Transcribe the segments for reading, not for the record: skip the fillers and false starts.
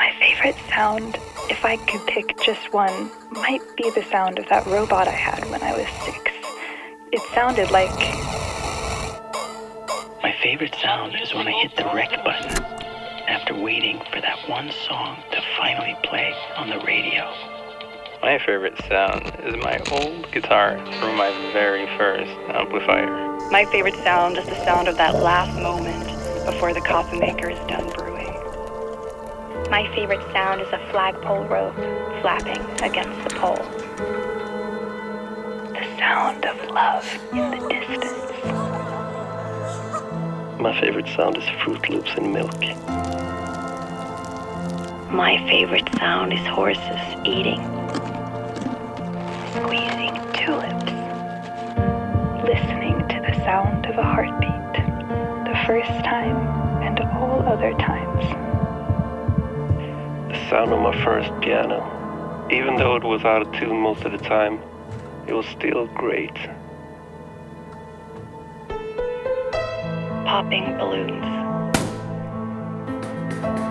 My favorite sound, if I could pick just one, might be the sound of that robot I had when I was 6. It sounded like... My favorite sound is when I hit the rec button after waiting for that one song to finally play on the radio. My favorite sound is my old guitar from my very first amplifier. My favorite sound is the sound of that last moment before the coffee maker is done brewing. My favorite sound is a flagpole rope flapping against the pole. The sound of love in the distance. My favorite sound is Fruit Loops and milk. My favorite sound is horses eating. Squeezing tulips. Listening to the sound of a heartbeat. The first time and all other times. The sound of my first piano. Even though it was out of tune most of the time, it was still great. Popping balloons.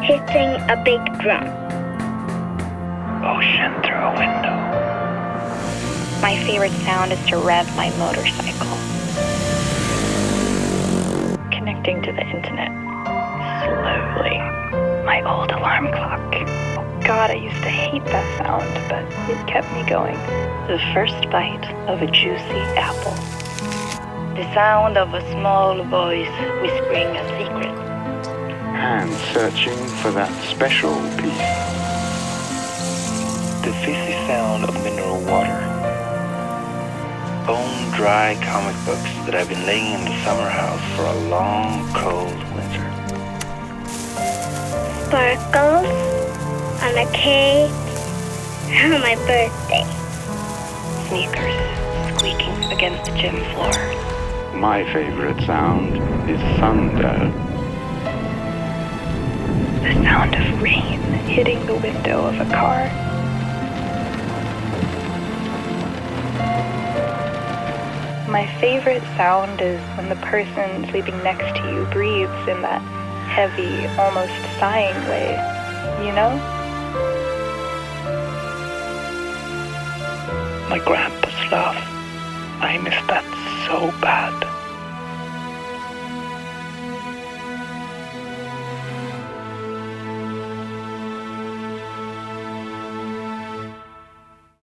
Hitting a big drum. Ocean through a window. My favorite sound is to rev my motorcycle. Connecting to the internet. Slowly. My old alarm clock. Oh God, I used to hate that sound, but it kept me going. The first bite of a juicy apple. The sound of a small voice whispering a secret. Hands searching for that special piece. The fizzy sound of mineral water. Bone dry comic books that I've been laying in the summer house for a long, cold winter. Sparkles on a cake on my birthday. Sneakers squeaking against the gym floor. My favorite sound is thunder. The sound of rain hitting the window of a car. My favorite sound is when the person sleeping next to you breathes in that heavy, almost sighing way, you know? My grandpa's laugh.